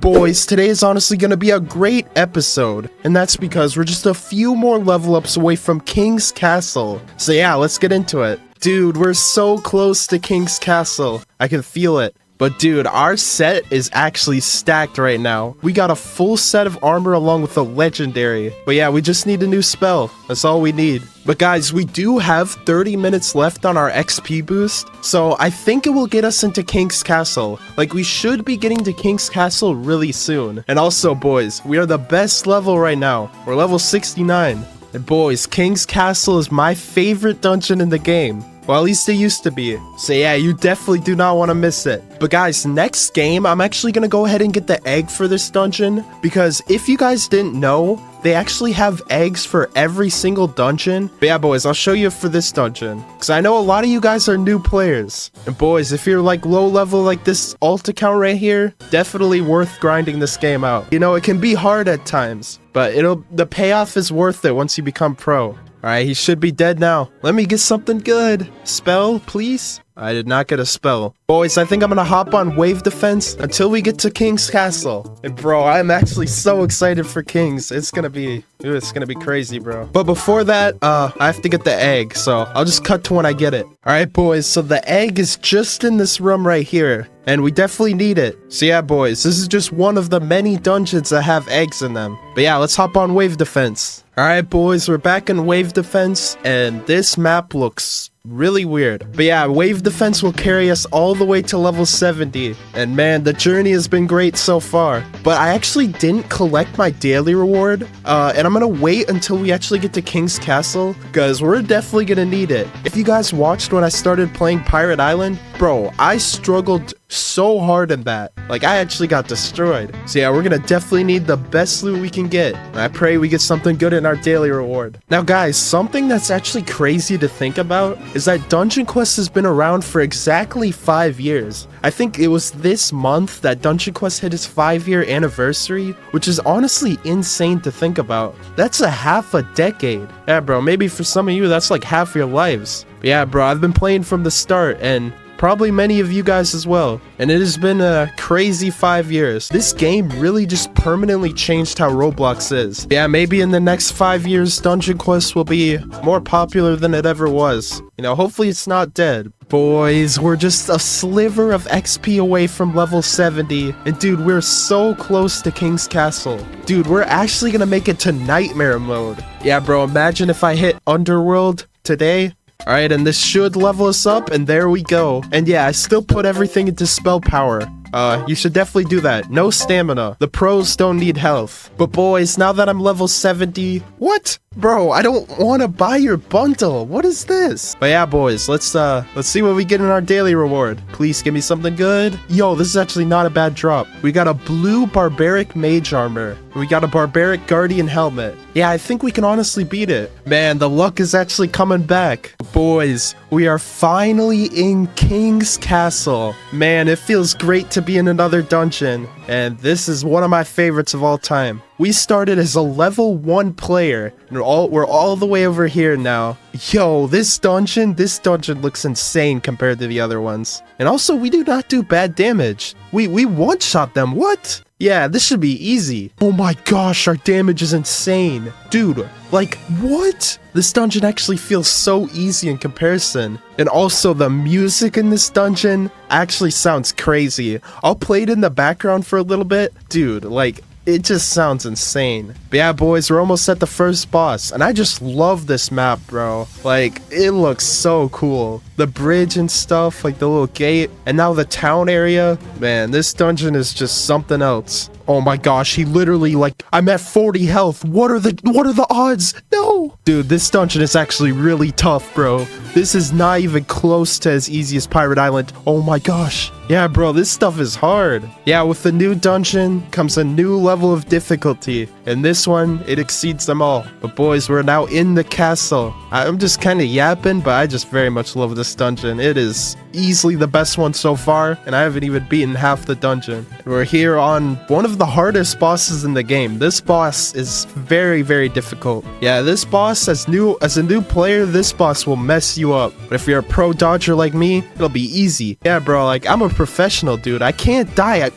Boys, today is honestly gonna be a great episode, and that's because we're just a few more level ups away from King's Castle. So yeah, let's get into it. Dude, we're so close to King's Castle. I can feel it. But dude, our set is actually stacked right now. We got a full set of armor along with a legendary. But yeah, we just need a new spell. That's all we need. But guys, we do have 30 minutes left on our XP boost, so I think it will get us into King's Castle. Like, we should be getting to King's Castle really soon. And also, boys, we are the best level right now. We're level 69. And boys, King's Castle is my favorite dungeon in the game. Well, at least it used to be. So yeah, you definitely do not want to miss it. But guys, next game, I'm actually going to go ahead and get the egg for this dungeon. Because if you guys didn't know, they actually have eggs for every single dungeon. But yeah, boys, I'll show you for this dungeon. Because I know a lot of you guys are new players. And boys, if you're like low level like this alt account right here, definitely worth grinding this game out. You know, it can be hard at times, but the payoff is worth it once you become pro. Alright, he should be dead now. Let me get something good. Spell, please? I did not get a spell. Boys, I think I'm gonna hop on wave defense until we get to King's Castle. And bro, I'm actually so excited for King's. It's gonna be crazy, bro. But before that, I have to get the egg, so I'll just cut to when I get it. Alright, boys, so the egg is just in this room right here. And we definitely need it. So yeah, boys, this is just one of the many dungeons that have eggs in them. But yeah, let's hop on wave defense. Alright, boys, we're back in wave defense, and this map looks really weird. But yeah, wave defense will carry us all the way to level 70. And man, the journey has been great so far. But I actually didn't collect my daily reward. And I'm gonna wait until we actually get to King's Castle, because we're definitely gonna need it. If you guys watched when I started playing Pirate Island, bro, I struggled so hard in that. Like, I actually got destroyed. So yeah, we're gonna definitely need the best loot we can get. And I pray we get something good in our daily reward. Now guys, something that's actually crazy to think about is that Dungeon Quest has been around for exactly 5 years. I think it was this month that Dungeon Quest hit its 5-year anniversary, which is honestly insane to think about. That's a half a decade. Yeah, bro, maybe for some of you, that's like half your lives. But yeah, bro, I've been playing from the start, and probably many of you guys as well. And it has been a crazy 5 years. This game really just permanently changed how Roblox is. Yeah, maybe in the next 5 years, Dungeon Quest will be more popular than it ever was. You know, hopefully it's not dead. Boys, we're just a sliver of XP away from level 70. And dude, we're so close to King's Castle. Dude, we're actually gonna make it to nightmare mode. Yeah, bro, imagine if I hit Underworld today. Alright, and this should level us up, and there we go. And yeah, I still put everything into spell power. You should definitely do that. No stamina. The pros don't need health. But boys, now that I'm level 70... What? Bro, I don't want to buy your bundle. What is this? But yeah, boys, let's see what we get in our daily reward. Please give me something good. Yo, this is actually not a bad drop. We got a blue barbaric mage armor. We got a barbaric guardian helmet. Yeah, I think we can honestly beat it. Man, the luck is actually coming back. Boys, we are finally in King's Castle. Man, it feels great to be in another dungeon. And this is one of my favorites of all time. We started as a level 1 player, and we're all the way over here now. Yo, this dungeon looks insane compared to the other ones. And also, we do not do bad damage. We one-shot them, what? Yeah, this should be easy. Oh my gosh, our damage is insane. Dude, like, what? This dungeon actually feels so easy in comparison. And also, the music in this dungeon actually sounds crazy. I'll play it in the background for a little bit. Dude, like, it just sounds insane. But yeah, boys, we're almost at the first boss. And I just love this map, bro. Like, it looks so cool. The bridge and stuff, like the little gate. And now the town area. Man, this dungeon is just something else. Oh my gosh, he literally, like, I'm at 40 health. What are the odds? No! Dude, this dungeon is actually really tough, bro. This is not even close to as easy as Pirate Island. Oh my gosh. Yeah, bro, this stuff is hard. Yeah, with the new dungeon comes a new level of difficulty. And this one, it exceeds them all. But boys, we're now in the castle. I'm just kind of yapping, but I just very much love this dungeon. It is easily the best one so far, and I haven't even beaten half the dungeon. We're here on one of the hardest bosses in the game. This boss is very, very difficult. Yeah, this boss, as a new player, this boss will mess you up. But if you're a pro dodger like me, it'll be easy. Yeah, bro, like, I'm a professional, dude. I can't die.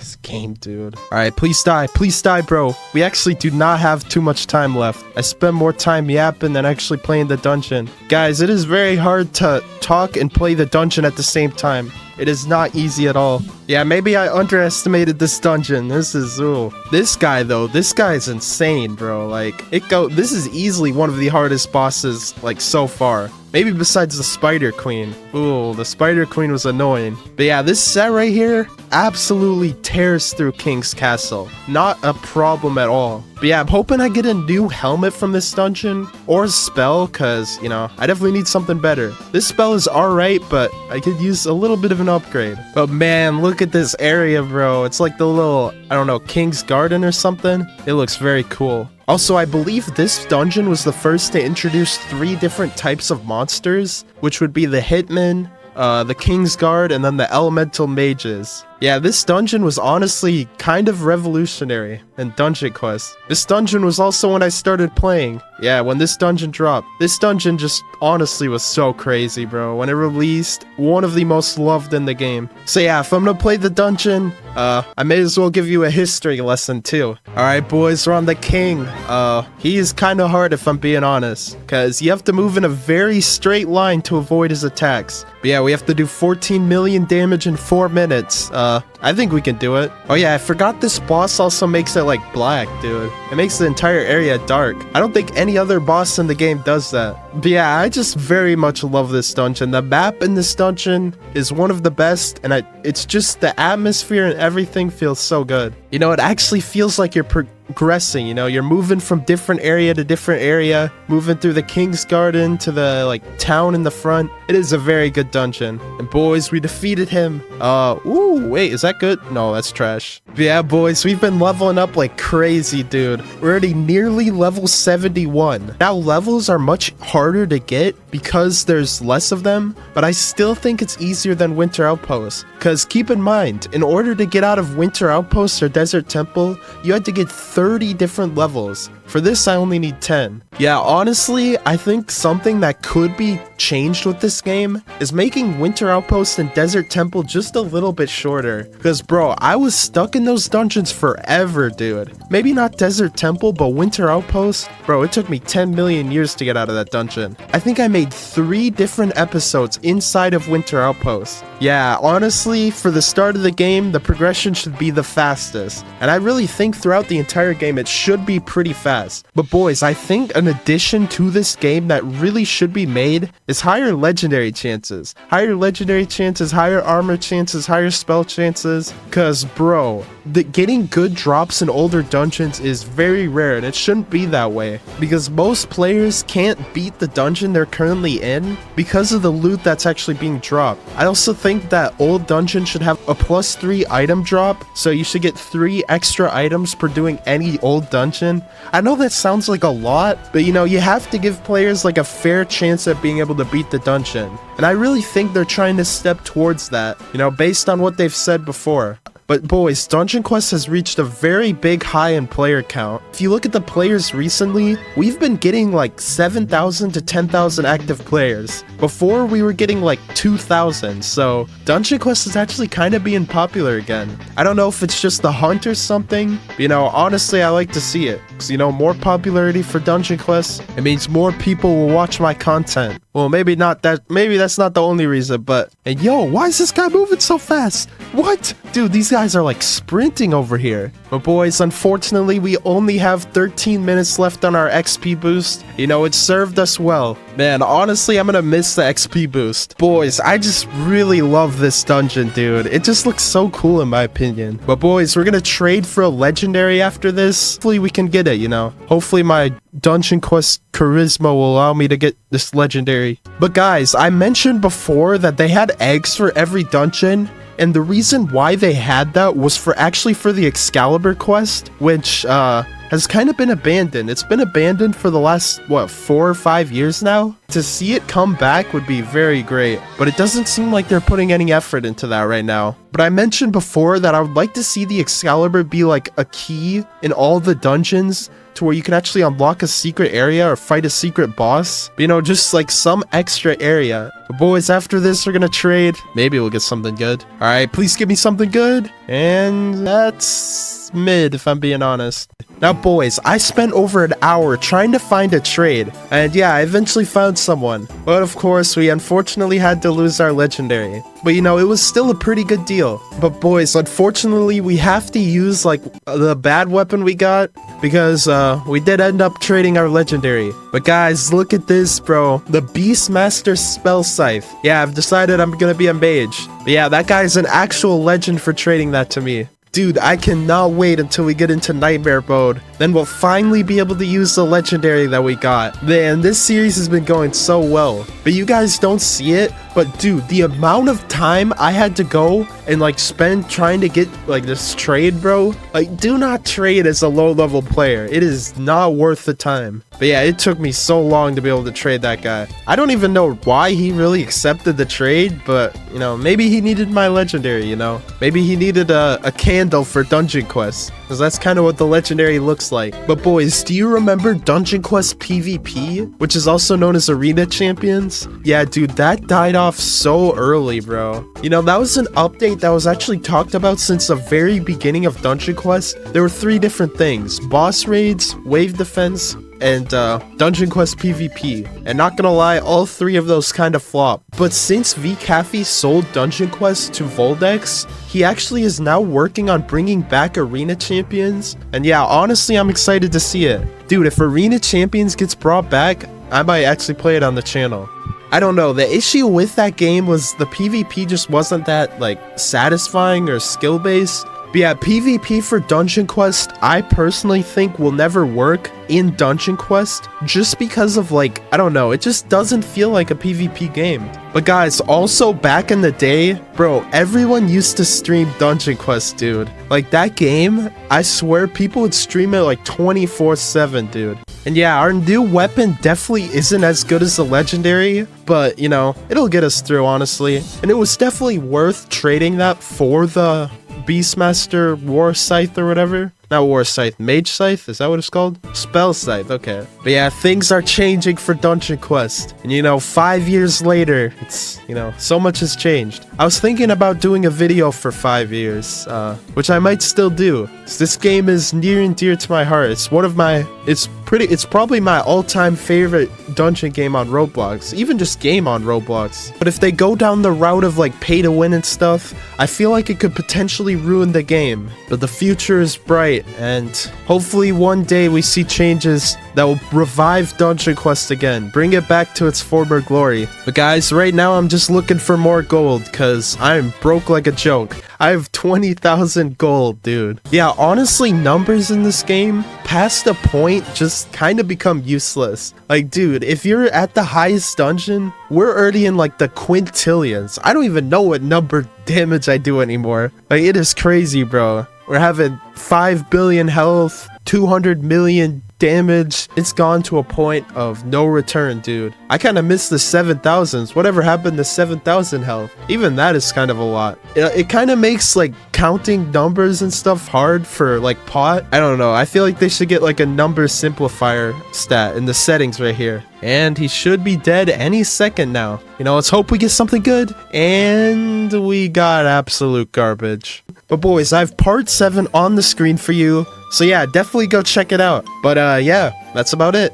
This game, dude. Alright, please die. Please die, bro. We actually do not have too much time left. I spend more time yapping than actually playing the dungeon. Guys, it is very hard to talk and play the dungeon at the same time. It is not easy at all. Yeah, maybe I underestimated this dungeon. This is, ooh. This guy, though, this guy is insane, bro. Like, this is easily one of the hardest bosses, like, so far. Maybe besides the Spider Queen. Ooh, the Spider Queen was annoying. But yeah, this set right here absolutely tears through King's Castle. Not a problem at all. But yeah, I'm hoping I get a new helmet from this dungeon or a spell, because, you know, I definitely need something better. This spell is alright, but I could use a little bit of an upgrade. But man, look at this area, bro. It's like the little, I don't know, King's Garden or something. It looks very cool. Also, I believe this dungeon was the first to introduce 3 different types of monsters, which would be the Hitman, the King's Guard, and then the Elemental Mages. Yeah, this dungeon was honestly kind of revolutionary in Dungeon Quest. This dungeon was also when I started playing. Yeah, when this dungeon dropped. This dungeon just honestly was so crazy, bro. When it released, one of the most loved in the game. So yeah, if I'm gonna play the dungeon, I may as well give you a history lesson too. Alright boys, we're on the king. He is kinda hard if I'm being honest, cause you have to move in a very straight line to avoid his attacks. But yeah, we have to do 14 million damage in 4 minutes. I think we can do it. Oh yeah, I forgot this boss also makes it like black, dude. It makes the entire area dark. I don't think any other boss in the game does that. But yeah, I just very much love this dungeon. The map in this dungeon is one of the best, and it's just the atmosphere and everything feels so good. You know, it actually feels like you're progressing, you know, you're moving from different area to different area, moving through the King's Garden to the, like, town in the front. It is a very good dungeon. And boys, we defeated him. Ooh, wait, is that good? No, that's trash. But yeah, boys, we've been leveling up like crazy, dude. We're already nearly level 71. Now, levels are much harder to get because there's less of them, but I still think it's easier than Winter Outpost. Because keep in mind, in order to get out of Winter Outpost or Desert Temple, you had to get 30 different levels. For this, I only need 10. Yeah, honestly, I think something that could be changed with this game is making Winter Outpost and Desert Temple just a little bit shorter. Because, bro, I was stuck in those dungeons forever, dude. Maybe not Desert Temple, but Winter Outpost? Bro, it took me 10 million years to get out of that dungeon. I think I made 3 different episodes inside of Winter Outpost. Yeah, honestly, for the start of the game, the progression should be the fastest. And I really think throughout the entire game, it should be pretty fast. But boys, I think an addition to this game that really should be made is higher legendary chances. Higher legendary chances, higher armor chances, higher spell chances. Cause bro, getting good drops in older dungeons is very rare, and it shouldn't be that way. Because most players can't beat the dungeon they're currently in because of the loot that's actually being dropped. I also think that old dungeons should have a +3 item drop, so you should get 3 extra items per doing any old dungeon. I know that sounds like a lot, but you know, you have to give players like a fair chance at being able to beat the dungeon. And I really think they're trying to step towards that, you know, based on what they've said before. But boys, Dungeon Quest has reached a very big high in player count. If you look at the players recently, we've been getting like 7,000 to 10,000 active players. Before, we were getting like 2,000, so Dungeon Quest is actually kind of being popular again. I don't know if it's just the hunt or something, but you know, honestly, I like to see it. Because, you know, more popularity for Dungeon Quest, it means more people will watch my content. Well, maybe not that, maybe that's not the only reason, but, and yo, why is this guy moving so fast? What? Dude, these guys are like sprinting over here. But boys, unfortunately, we only have 13 minutes left on our XP boost. You know, it served us well. Man, honestly, I'm gonna miss the XP boost. Boys, I just really love this dungeon, dude. It just looks so cool in my opinion. But boys, we're gonna trade for a legendary after this. Hopefully we can get it, you know. Hopefully my Dungeon Quest charisma will allow me to get this legendary. But guys, I mentioned before that they had eggs for every dungeon. And the reason why they had that was actually for the Excalibur quest, which has kind of been abandoned. It's been abandoned for the last, what, 4 or 5 years now? To see it come back would be very great, but it doesn't seem like they're putting any effort into that right now. But I mentioned before that I would like to see the Excalibur be like a key in all the dungeons to where you can actually unlock a secret area or fight a secret boss. You know, just like some extra area. But boys, after this, we're gonna trade. Maybe we'll get something good. All right, please give me something good. And that's mid, if I'm being honest. Now, boys, I spent over an hour trying to find a trade. And yeah, I eventually found someone. But of course, we unfortunately had to lose our legendary. But you know, it was still a pretty good deal. But boys, unfortunately, we have to use like the bad weapon we got because we did end up trading our legendary. But guys, look at this, bro. The Beastmaster Spell Scythe. Yeah, I've decided I'm gonna be a mage. But yeah, that guy's an actual legend for trading that to me. Dude, I cannot wait until we get into Nightmare mode. Then we'll finally be able to use the legendary that we got. Man, this series has been going so well. But you guys don't see it. But dude, the amount of time I had to go and like spend trying to get like this trade, bro. Like, do not trade as a low level player. It is not worth the time. But yeah, it took me so long to be able to trade that guy. I don't even know why he really accepted the trade, but you know, maybe he needed my legendary, you know? Maybe he needed a candle for Dungeon Quest, because that's kind of what the legendary looks like. But boys, do you remember Dungeon Quest PvP, which is also known as Arena Champions? Yeah, dude, that died off so early, bro. You know, that was an update that was actually talked about since the very beginning of Dungeon Quest. There were 3 different things: boss raids, wave defense, and Dungeon Quest PvP. And not gonna lie, all 3 of those kind of flop. But since VCafe sold Dungeon Quest to Voldex, he actually is now working on bringing back Arena Champions. And yeah, honestly, I'm excited to see it. Dude, if Arena Champions gets brought back, I might actually play it on the channel. I don't know, the issue with that game was the PvP just wasn't that, like, satisfying or skill-based. But yeah, PvP for Dungeon Quest, I personally think will never work in Dungeon Quest just because of, like, I don't know, it just doesn't feel like a PvP game. But guys, also back in the day, bro, everyone used to stream Dungeon Quest, dude. Like, that game, I swear people would stream it like 24/7, dude. And yeah, our new weapon definitely isn't as good as the legendary, but you know, it'll get us through, honestly. And it was definitely worth trading that for the Beastmaster War Scythe or whatever. Not War Scythe, Mage Scythe? Is that what it's called? Spell Scythe, okay. But yeah, things are changing for Dungeon Quest. And you know, 5 years later, it's, you know, so much has changed. I was thinking about doing a video for 5 years, which I might still do. This game is near and dear to my heart. It's one of my, it's probably my all-time favorite dungeon game on Roblox. Even just game on Roblox. But if they go down the route of like pay to win and stuff, I feel like it could potentially ruin the game. But the future is bright, and hopefully one day we see changes that will revive Dungeon Quest again, bring it back to its former glory. But guys, right now I'm just looking for more gold, cause I'm broke like a joke. I have 20,000 gold, dude. Yeah, honestly, numbers in this game, past a point, just kind of become useless. Like, dude, if you're at the highest dungeon, we're already in like the quintillions. I don't even know what number damage I do anymore. Like, it is crazy, bro. We're having 5 billion health, 200 million damage. It's gone to a point of no return, dude. I kind of miss the 7,000s. Whatever happened to 7,000 health? Even that is kind of a lot. It kind of makes like counting numbers and stuff hard for like pot. I don't know. I feel like they should get like a number simplifier stat in the settings right here. And he should be dead any second now. You know, let's hope we get something good. And we got absolute garbage. But boys, I have part 7 on the screen for you. So yeah, definitely go check it out. But yeah, that's about it.